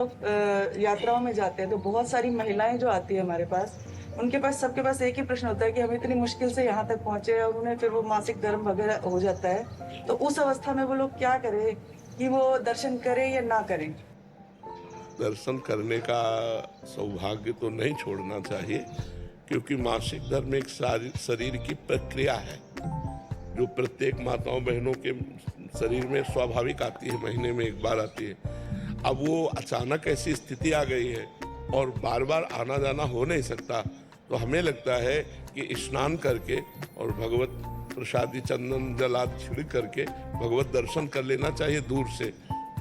यात्राओं में जाते हैं तो बहुत सारी महिलाएं जो आती है हमारे पास, उनके पास सबके पास एक ही प्रश्न होता है कि हम इतनी मुश्किल से यहाँ तक पहुंचे और उन्हें फिर वो मासिक धर्म वगैरह हो जाता है, तो उस अवस्था में वो लोग क्या करें कि वो दर्शन करें या ना करें। दर्शन करने का सौभाग्य तो नहीं छोड़ना चाहिए, क्योंकि मासिक धर्म एक शरीर की प्रक्रिया है जो प्रत्येक माताओं बहनों के शरीर में स्वाभाविक आती है, महीने में एक बार आती है। अब वो अचानक ऐसी स्थिति आ गई है और बार बार आना जाना हो नहीं सकता, तो हमें लगता है कि स्नान करके और भगवत प्रसादी चंदन जल आदि छिड़क करके भगवत दर्शन कर लेना चाहिए दूर से।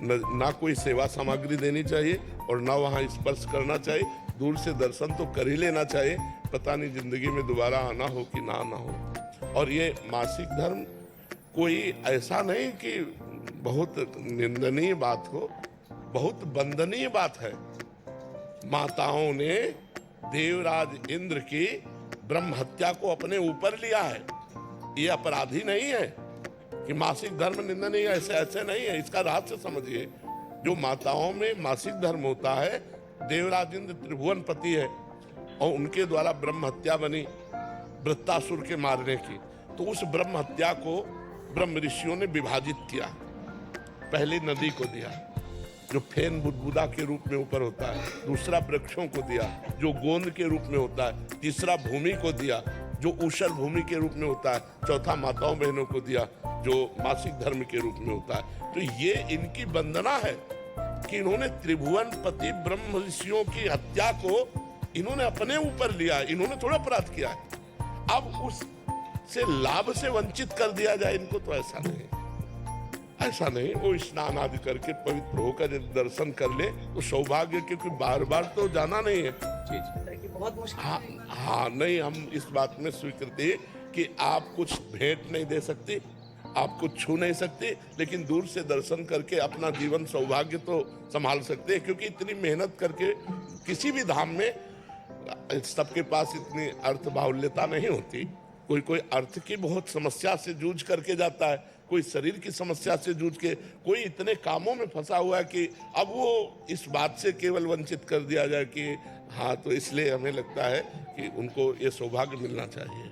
ना कोई सेवा सामग्री देनी चाहिए और ना वहाँ स्पर्श करना चाहिए, दूर से दर्शन तो कर ही लेना चाहिए। पता नहीं जिंदगी में दोबारा आना हो कि ना आना हो। और ये मासिक धर्म कोई ऐसा नहीं कि बहुत निंदनीय बात हो, बहुत वंदनीय बात है। माताओं ने देवराज इंद्र की ब्रह्म हत्या को अपने ऊपर लिया है। ये अपराधी नहीं है कि मासिक धर्म निंदनीय, ऐसे नहीं है। इसका रहस्य समझिए। जो माताओं में मासिक धर्म होता है, देवराज इंद्र त्रिभुवन पति है और उनके द्वारा ब्रह्म हत्या बनी वृत्तासुर के मारने की, तो उस ब्रह्म हत्या को ब्रह्म ऋषियों ने विभाजित किया। पहली नदी को दिया जो फेन बुदबुदा के रूप में ऊपर होता है, दूसरा वृक्षों को दिया जो गोंद के रूप में होता है, तीसरा भूमि को दिया जो ऊषर भूमि के रूप में होता है, चौथा माताओं बहनों को दिया जो मासिक धर्म के रूप में होता है। तो ये इनकी वंदना है कि इन्होंने त्रिभुवन पति ब्रह्म ऋषियों की हत्या को इन्होंने अपने ऊपर लिया, इन्होंने थोड़ा अपराध किया है। अब उस से लाभ से वंचित कर दिया जाए इनको, तो ऐसा नहीं, ऐसा नहीं। वो स्नान आदि करके पवित्र होकर दर्शन कर ले तो सौभाग्य, क्योंकि बार बार तो जाना नहीं है। बहुत मुश्किल। हाँ, नहीं, हम इस बात में स्वीकृति कि आप कुछ भेंट नहीं दे सकते, आप कुछ छू नहीं सकते, लेकिन दूर से दर्शन करके अपना जीवन सौभाग्य तो संभाल सकते हैं। क्योंकि इतनी मेहनत करके किसी भी धाम में सबके पास इतनी अर्थ बाहुल्यता नहीं होती। कोई कोई अर्थ की बहुत समस्या से जूझ करके जाता है, कोई शरीर की समस्या से जूझ के, कोई इतने कामों में फंसा हुआ है कि अब वो इस बात से केवल वंचित कर दिया जाए कि हाँ, तो इसलिए हमें लगता है कि उनको ये सौभाग्य मिलना चाहिए।